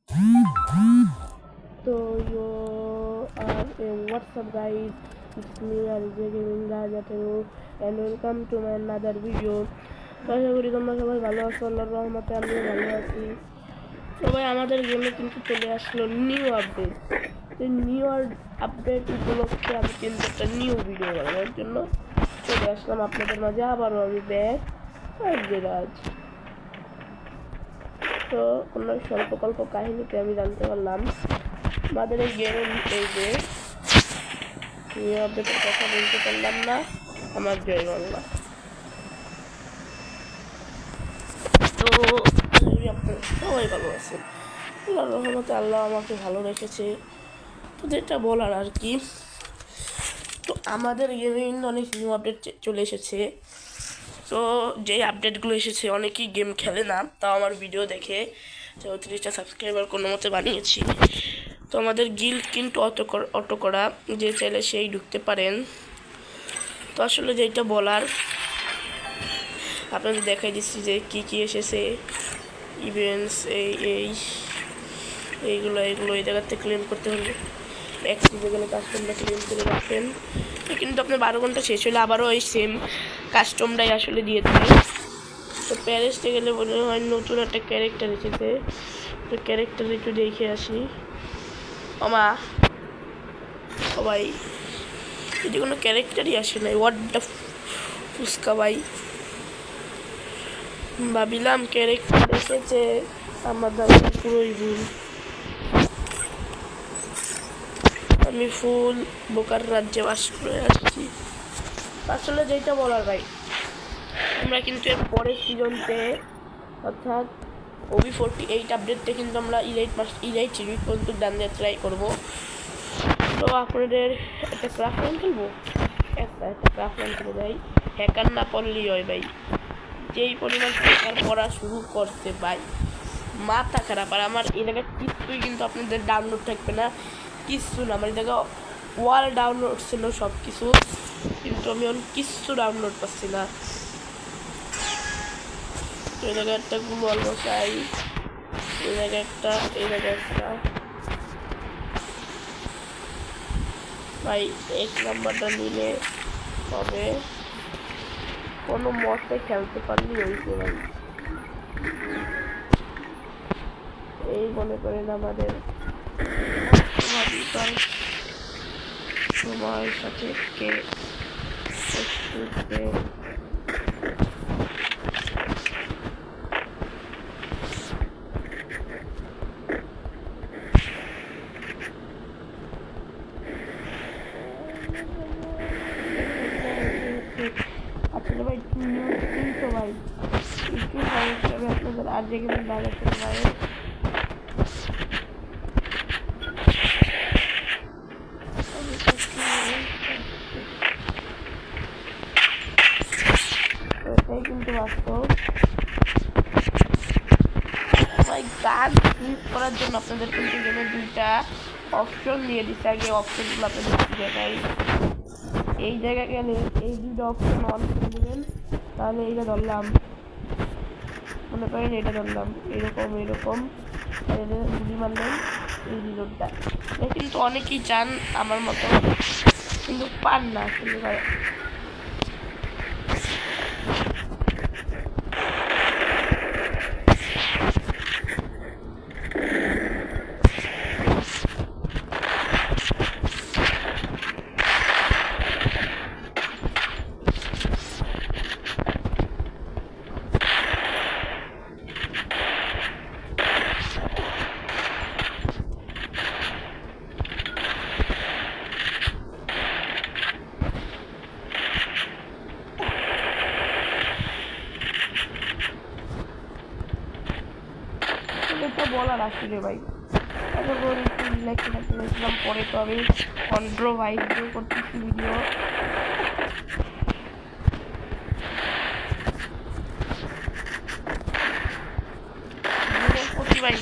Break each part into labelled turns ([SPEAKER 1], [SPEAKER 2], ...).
[SPEAKER 1] So you are what's up guys, it's me RJ Gaming Raja and welcome to my another video. তো আশা করি তোমরা সবাই ভালো আছো, আল্লাহর রহমতে আমিও ভালো আছি। সবাই আমাদের গেমে কিন্তু চলে আসলো নিউ আপডেট। এই নিউ আপডেট উপলক্ষে আমি কিন্তু একটা নিউ ভিডিও বানানোর জন্য চলে আসলাম আপনাদের মাঝে। আবারও আমি ব্যাক রাজ। তো কোনো স্বল্পকল্প কাহিনীতে আমি জানতে পারলাম আমাদের এই গেমের এই যে নিউ আপডেটের কথা বলতে পারলাম না, আমার জয় বাংলা। তো আপনারা সবাই ভালো আছেন, আল্লাহর রহমতে আল্লাহ আমাকে ভালো রেখেছে। তো যেটা বলার আর কি, তো আমাদের গেমে অনেক নিউ আপডেট চলে এসেছে। তো যেই আপডেটগুলো এসেছে অনেকেই গেম খেলে না, তাও আমার ভিডিও দেখে 34টা সাবস্ক্রাইবার কোনো মতে বানিয়েছি। তো আমাদের গিল্ড কিন্তু অটো করা, যে চাইলে সেই ঢুকতে পারেন। তো আসলে যেটা বলার আপনাদের দেখাই দিচ্ছি যে কি এসেছে ইভেন্টস, এইগুলো এই জায়গাতে ক্লেম করতে হলে অ্যাক্টিভে গেলে কাস্টমটা ক্লেম করে রাখেন। কিন্তু আপনার 12 ঘন্টা শেষ হলে আবারও ওই সেম কাস্টমটাই আসলে দিয়ে দেবে। তো প্যারিসে গেলে মনে হয় নতুন একটা ক্যারেক্টার এসেছে, তো ক্যারেক্টার একটু দেখে আসি। আমা সবাই যদি কোনো ক্যারেক্টারই আসে নাই, হোয়াট দ্য ফুচকা ভাই। ভাবিলাম ক্যারেক্টার এসেছে, আমার দাদা পুরোই ভুল। আমি ফুল বোকার রাজ্যে বাস করে আসছি। আসলে যেটা বলার ভাই, আমরা কিন্তু এর পরের সিজনতে অর্থাৎ OB48 আপডেটটা কিন্তু আমরা ইলাইট সিরিজ পর্যন্ত ডান দিয়ে ট্রাই করবো। তো আপনাদের একটা ক্রাফট রান খেলবো, একটা ক্রাফট রান খেলে ভাই। হ্যাকার না করলেই হয় ভাই, যেই পরিমাণ হ্যাকার পড়া শুরু করছে ভাই মাথা খারাপ। আর আমার এই জায়গায় কিছুই কিন্তু আপনাদের ডাউনলোড থাকবে না, কিচ্ছু না। আমার এই জায়গায় ওয়াল ডাউনলোড ছিল সব কিছু, কিন্তু আমি এখন কিচ্ছু ডাউনলোড পাচ্ছি না। এই জায়গায় একটা গুগল বসাই, এই জায়গায় একটা ভাই 1 নাম্বারটা নিলে তবে কোনো মতে খেলতে পারলি হয়েছে ভাই। এই মনে করেন আমাদের সময়ের সাথে আসলে ভাই তো ভাই একটু সমস্যা হবে আপনাদের। আর যেখানে দাঁড়াতে ভাই এটাই কিন্তু বাস্তব ভাই। গান ক্লিক করার জন্য আপনাদের কিন্তু গেমে 2টা অপশন দিয়ে দিচ্ছে। আগে অপশনগুলো আপনাদের দেখাই। এই জায়গায় গেলে এই 2টা অপশন অন করে দেবেন, তাহলে এইটা ধরলাম, মনে করেন এটা ধরলাম এরকম গুলি মারলেন এই রিলোডটা। কিন্তু অনেকেই চান আমার মতো, কিন্তু পান না আসলে ভাই। এটা বলার আসলে ভাই, এতক্ষণ একটু রিল্যাক্সে থাকতে গেছিলাম, পরে তো আমি কন্ট্রোভাইজ করতেছি ভিডিও। ভাই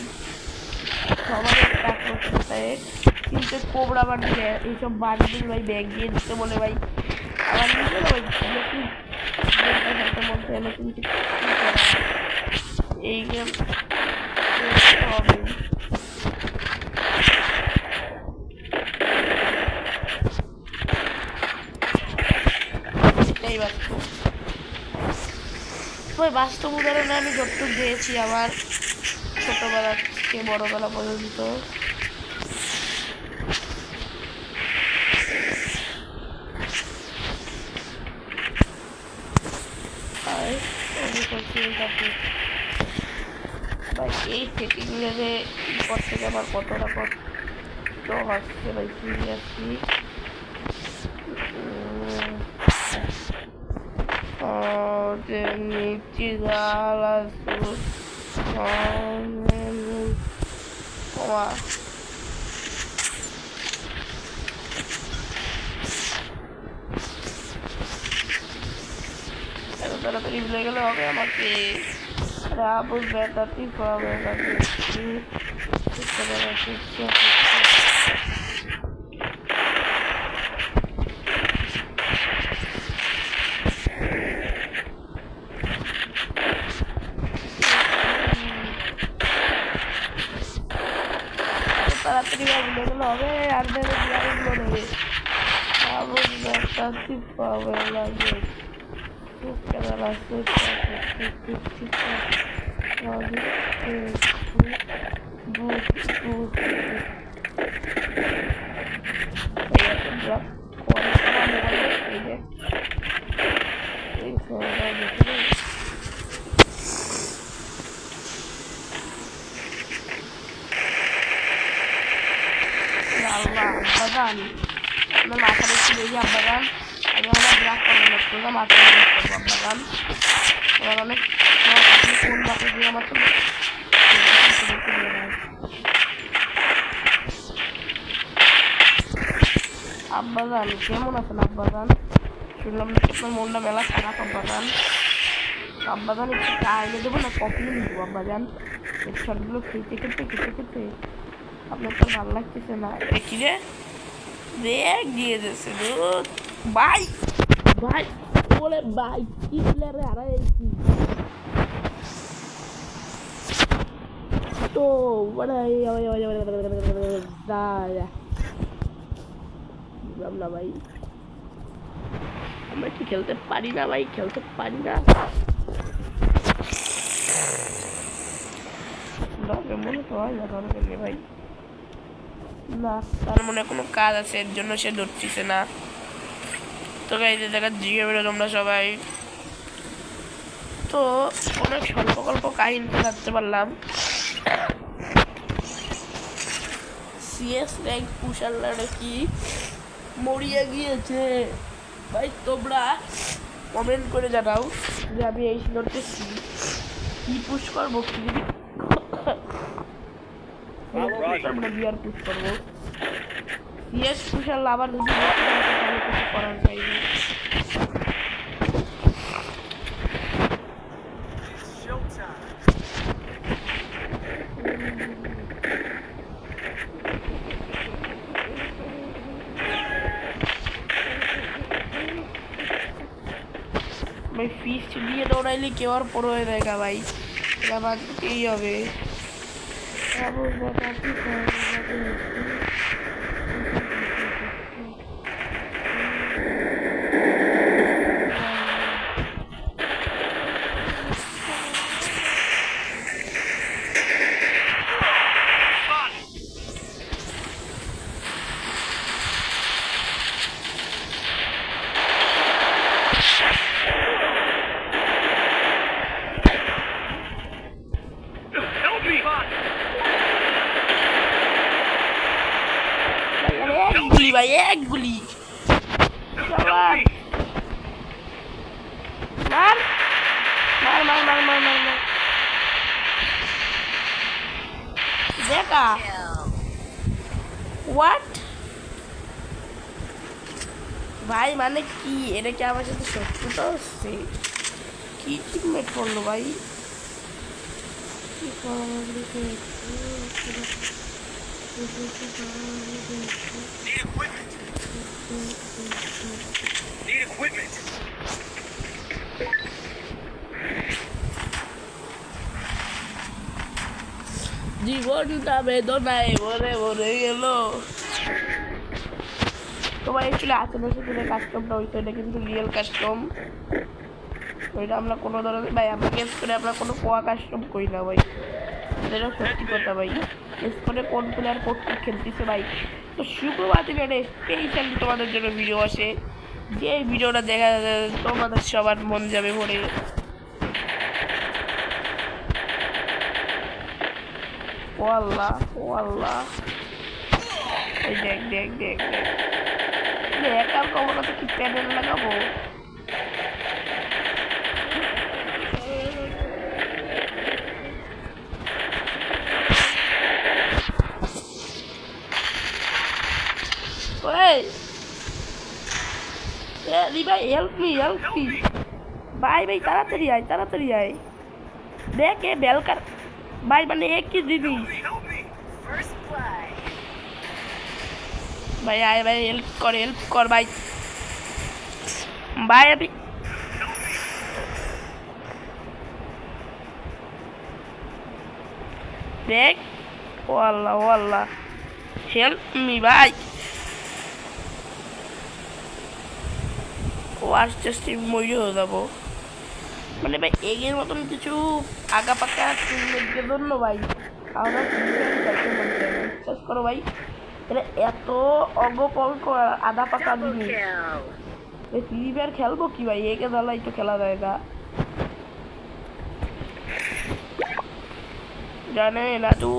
[SPEAKER 1] সবাই টাকা করতে, কিন্তু কোবরা বান্ডিল এইসব বান্ডিল ভাই ব্যাগ দিয়ে দিতে বলে ভাই। আমার নিজের ভাই এই গেম হবে বাস্তব উদাহরণে আমি যতটুকু দিয়েছি আমার ছোটবেলা থেকে বড়বেলা পর্যন্ত। ভাই এই সেটিং লেভে করতে আমার কতটা কষ্ট হচ্ছে ভাই সিরিয়াসলি। নিচে এত তাড়াতাড়ি ভুলে গেলে হবে আমাকে। রাবুল ব্যাটাটি পাবে তাড়াতাড়ি ভুলে গেলে হবে আর দেবে নেবে। রাবুল ব্যাটাটি পাবে লাগে বাগান আপনার মাথা দেখতে দেখি বাগান আমি আমার ব্রাক করবো না সোজা মাথা করবো বাগান এবার অনেক কোন মাথা দিয়ে আমার তো আব্বাজান কেমন আছেন আব্বাজান? শুনলাম নাকি আপনার মনটা মেলা খারাপ আব্বাজান। আব্বাজান একটু আগে দেবো না কফি নিবো আব্বাজান? এই শর্টগুলো খেতে খেতে খেতে খেতে আপনার তো ভালো লাগতেছে না। দেখি রে দেখ দিয়ে দিয়েছে ভাই ভাই বলে ভাই কি প্লেয়ারে হারাইছি তো না ভাই আমরা কি খেলতে পারি না ভাই, খেলতে পারি না। মনে তো হয় না ভাই না, তার মনে কোনো কাজ আছে এর জন্য সে ধরতেছে না। তো গাইতে দেখা জিগে বেরো তোমরা সবাই। তো অনেক স্বল্প গল্প কাহিনী থাকতে পারলাম। সিএস র্যাঙ্ক পুষাররা কি মরিয়া গিয়েছে ভাই? তোমরা কমেন্ট করে জানাও যে আমি এই সিজনতে কি পুশ করবো, কি আমরা বিয়ার পুশ করবো। সিএস পুষার আবার যদি কিছু করার চাইবে। ভাই ফিস্ট দিয়ে দৌড়াইলে কেউ আর পড়ো হয়ে দেখা ভাই, এটা বাঁচতেই হবে। ভাই এক গুলি মার মার মার মার মার মার মার মার দেখা হোয়াট ভাই, মানে কি এটা কি আমার সাথে শত্রুতা হচ্ছে? কি টিমমেট করলো ভাই? কি জীবনটা বেদনায় ভরে ভরে গেল। তোমার অ্যাকচুয়ালি আশেপাশে যে কাস্টমটা হইতো এটা কিন্তু রিয়েল কাস্টম। ওইটা আমরা কোনো ধরনের ভাই আমরা গেস করে আমরা কোনো কোয়া কাস্টম করি না ভাই, এটা সত্যি কথা ভাই। গেস করে কোন প্লেয়ার কোর্টটি খেলতেছে ভাই। তো শুক্রবার দিন একটা স্পেশালি তোমাদের জন্য ভিডিও আসে, যে ভিডিওটা দেখা তোমাদের সবার মন যাবে ভরে। ও আল্লাহ, ও আল্লাহ, এই দেখ দেখ দেখ দেখ দেখ, আর কখনো তো কি প্যানেল লাগাবো। ভাই হেল্প মি ভাই, ভাই তাড়াতাড়ি আয়, তাড়াতাড়ি আয়। দেখ এ বেলকার ভাই, মানে এক কি জিনিস ভাই, আয় ভাই হেল্প কর ভাই। ভাই আমি দেখ, ও আল্লাহ হেল্প মি ভাই। ও আস্তে আস্তে মরিয়ে হয়ে যাবো, মানে ভাই এগের মতন কিছু আগা পাকা সিলের জন্য ভাই আমরা বিশ্বাস করো ভাই, এটা এত অগপল্প আধা পাকা জিনিস ফ্রি ফায়ার খেলবো কি ভাই, একে জ্বালাই তো খেলা যায় না, জানে না তু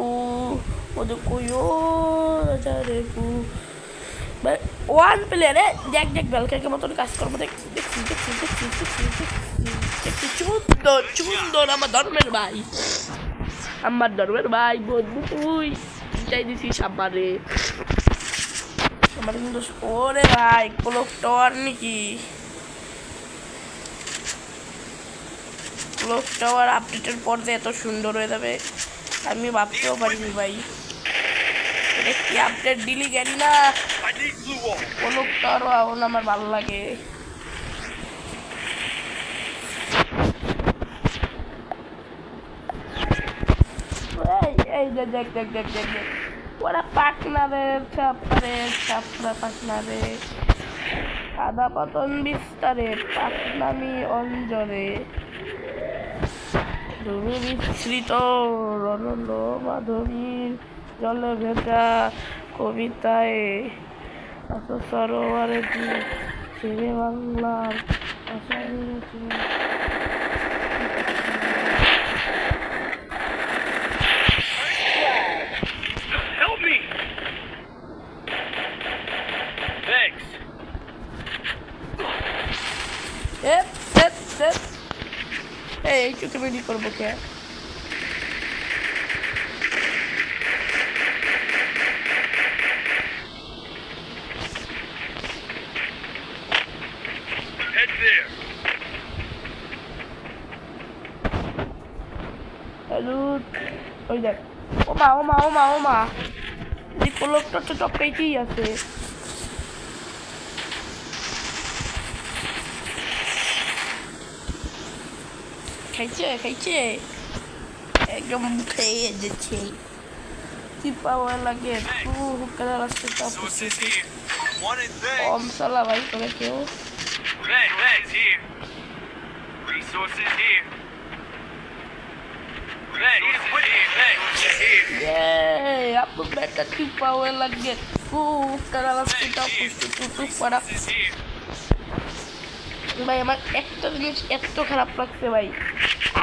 [SPEAKER 1] ওদের কইও রে তু ভাই। ওয়ান প্লেয়ারে দেখ দেখ বেলকাকে মতন কাজ করবো, দেখছি দেখছি দেখছি দেখছি দেখছি দেখছি সুন্দর সুন্দর আমার ধর্মের ভাই, আমার ধর্মের ভাই বন্ধু তুই চাই দিছিস আমারে, আমার কিন্তু ওরে ভাই ক্লক টাওয়ার নাকি, ক্লক টাওয়ার আপডেটের পর যে এত সুন্দর হয়ে যাবে আমি ভাবতেও পারিনি ভাই। এটা কি আপডেট দিলি গেলি না, ক্লক টাওয়ার এখন আমার ভালো লাগে। এই দেখ দেখ দেখ দেখ দেখ দেখ ওরা পাকনা রে, ছাপড়া পাকনা রে, আদা পতন বিস্তারে পাকনামি অঞ্জরে, তুমি বিস্মৃত রনল মাধবীর জলে ভেজা কবিতায় এত সরোয়ারে ছেড়ে বাংলার ভাষা নিয়েছে। এই চোখে বেরি করবো কে, ওই দেখ ওমা এই কলকটা তো টপকাইতেই আছে। খাইছে একদম খেয়ে যাচ্ছে, কি পাওয়া লাগে হুকার রাস্তা কম সালা ভাই তোকে কেউ आपको बेटा की पावर लगे ভাই আমার একটা জিনিস এত খারাপ লাগছে ভাই,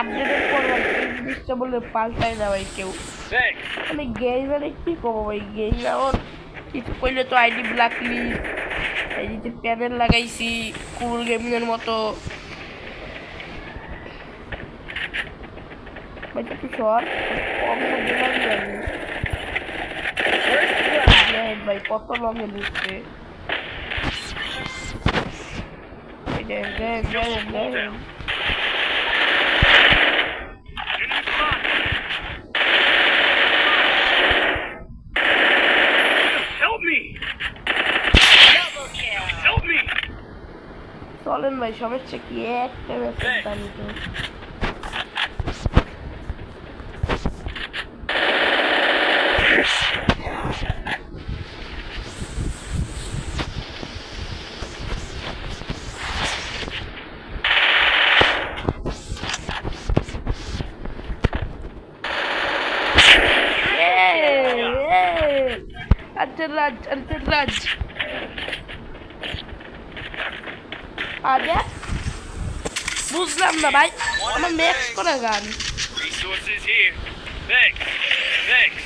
[SPEAKER 1] আপডেটের পর ভাই এই জিনিসটা বলে পাল্টায় না ভাই কেউ, মানে গেইমারে কি করবো ভাই, গেইমার কিছু করলে তো আইডি ব্ল্যাক লিস্ট, এই যে প্যানেল লাগাইছি কুল গেমিংয়ের মতো ভাই, একটু সর কম ভাই কত লঙ্গে দিচ্ছে চলেন ভাই, সমস্যা কি একটা ব্যাপার তো আন্তরাজ আরে বুঝলাম না ভাই আমার ম্যাক্স করা গান
[SPEAKER 2] Resources here. Thanks.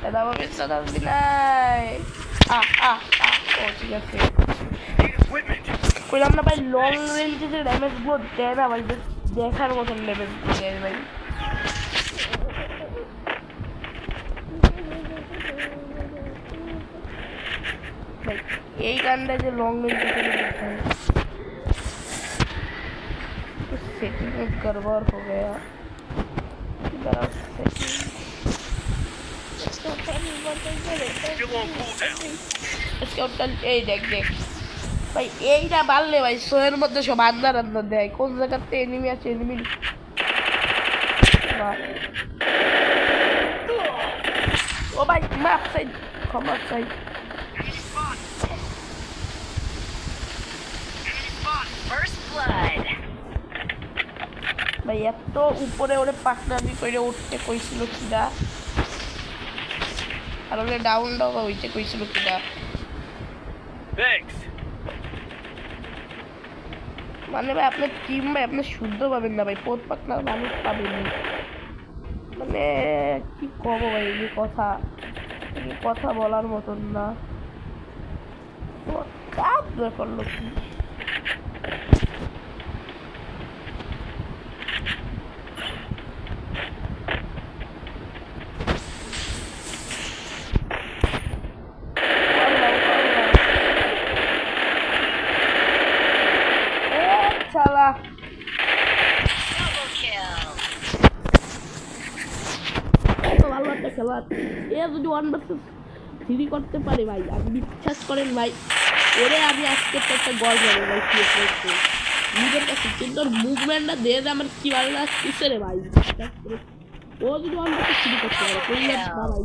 [SPEAKER 1] দাদা বাবা সাদা বিনাই ও ঠিক আছে
[SPEAKER 2] Need equipment.
[SPEAKER 1] কইলাম না ভাই লং রেঞ্জে যে ড্যামেজ গুলো দেয় না ভাই দেখার মতন ড্যামেজ দেয় ভাই এই গানটা যে লং রেঞ্জে सेटिंग में गड़बड़ हो गया
[SPEAKER 2] Still on cooldown.
[SPEAKER 1] इसके ऊपर এই দেখ ভাই এইটা বাড়লে ভাই শোয়ের মধ্যে সব আন্দার দেয় কোন জায়গাতে এনিমি আছে এনিমি ও ভাই মাপ সাইড ক্ষমা সাইড
[SPEAKER 3] First blood.
[SPEAKER 1] ভাই এত উপরে ওরে পাকনামি করে উঠতে কইছিল কিনা আর ওরে ডাউন ডাউন হইতে কইছিল কিনা
[SPEAKER 2] Thanks.
[SPEAKER 1] মানে ভাই আপনার টিম ভাই আপনি শুদ্ধ পাবেন না ভাই পোত পাকনার মানুষ পাবেন মানে কি কব ভাই এই কথা বলার মতন না চাপ করলো কি
[SPEAKER 3] Double kill.
[SPEAKER 1] ভালো একটা খেলা এ যদি 1 vs 3 করতে পারে ভাই আপনি বিশ্বাস করেন ভাই ওরে আমি আজকে একটা গল যাবো ভাই কি করতে নিজের কাছে কিন্তু ওর মুভমেন্টটা দিয়ে আমার কি ভালো লাগছে রে ভাই ও যদি 1 vs 3 করতে পারে কইলে না ভাই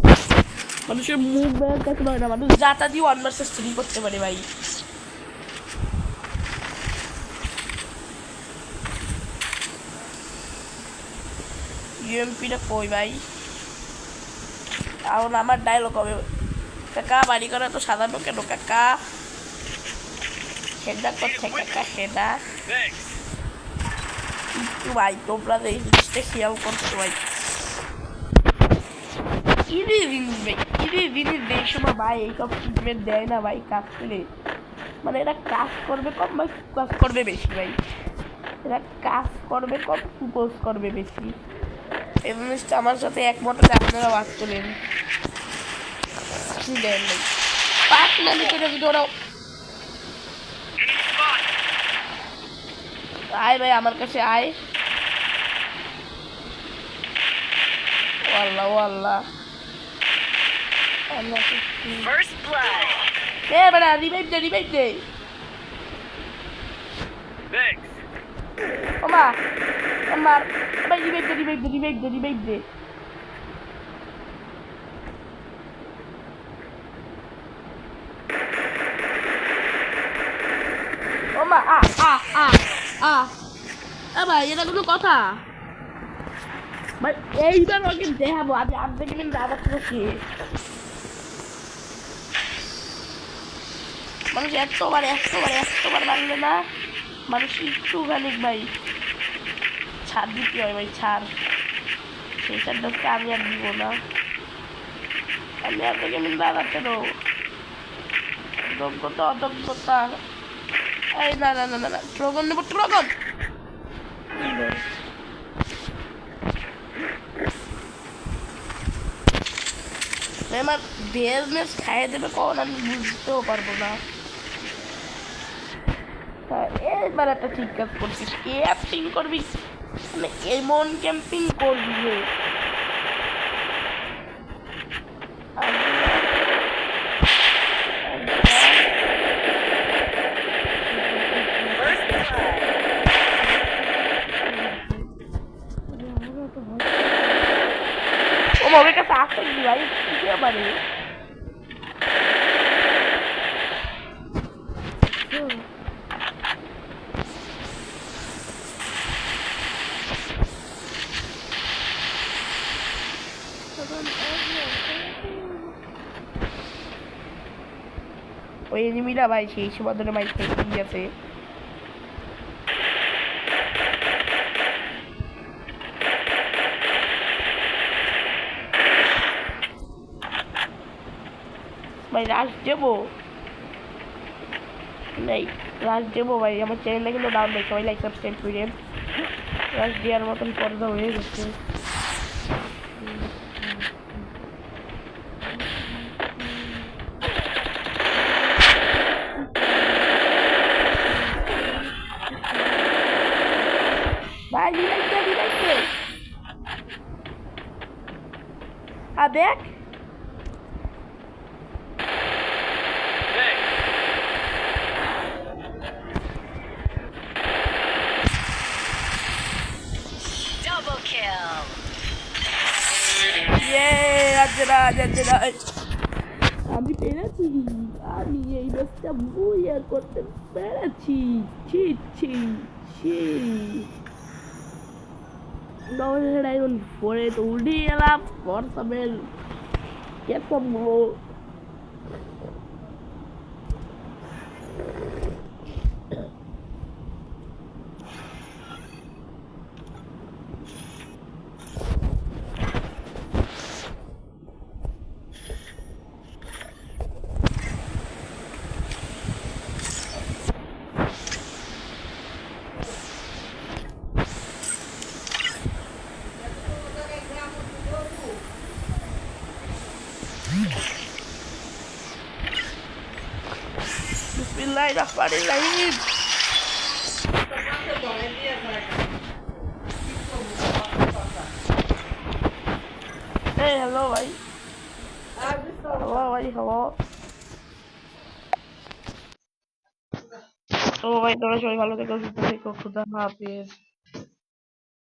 [SPEAKER 1] মানুষের মুভমেন্ট কাছে হয় না মানুষ যাতা দিয়ে 1 vs 3 করতে পারে ভাই ইউএমপিটা কই ভাই এখন আমার ডায়লগ হবে কাকা বাড়ি করা তো সাধারণ কেন কাকা হেডা করছে কাকা হেডা
[SPEAKER 2] Thanks.
[SPEAKER 1] একটু ভাই তোমরা এই জিনিসটা খেয়াল করছো ভাই এই সময় ভাই এইসব ট্রিটমেন্ট দেয় না ভাই কাজ করে মানে এরা কাজ করবে কম বা কাজ করবে বেশি ভাই এরা কাজ করবে কম সুপোজ করবে বেশি এই জিনিসটা আমার সাথে একমত আপনারা বাদ চলেন দেন ভাই পাক না করে যদি ওরা আয় ভাই আমার কাছে আয় আল্লাহ আল্লাহ
[SPEAKER 3] First blood.
[SPEAKER 1] এ বড়া রিভাইভ দে
[SPEAKER 2] Thanks.
[SPEAKER 1] ওমা আমার ভাই রিভাইভ দে ওমা ভাই এটা কোনো কথা ভাই এইবার ওকে দেখাবো আমি আর্ধেক মিনিট আবার কি মানুষ এতবার মানলে না মানুষ একটুখানি ভাই ছাড় দিতে হয় ভাই ছাড় সেই ছাড়টাকে আমি আর দিব না আমি আর্ধেক মিনিট দাঁড়াতে দেবো অযোগ্যতা এই না ট্রগন নেবো ট্রগন আমার বিজনেস খাইয়ে দেবে কখন আমি বুঝতেও পারবো না এবার একটা ঠিক কাজ করছিস ক্যাম্পিং করবি মানে এমন ক্যাম্পিং করবি যে ওর কাছে আসতে দিবি ভাই কি পারে ওই এনিমিরা ভাই সেই সমাধানে ভাই ঠিক আছে। ভাই রাশ দেবো নেই, রাশ দেবো ভাই। আমার চ্যানেলটা কিন্তু ডাউন দেয়, সবাই লাইক সাবস্ক্রাইব করেন। রাশ দেওয়ার মতন পর্দা হয়ে গেছে। ভাই রিলাইট back.
[SPEAKER 2] Thanks.
[SPEAKER 3] Double kill.
[SPEAKER 1] আমি পেরেছি, আমি এই ম্যাচটা বইয়া করতে পেরেছি। ছি ছি ছি, এখন পরে তো উল্টে গেলাম। ফরসামের কেমন Bismillahirrahmanirrahim. Hey, hello, bhai. Hello, bhai, hello. তো ভাই তোমরা সবাই ভালো থেকো, সুস্থ থেকো, খুদা হাফেজ।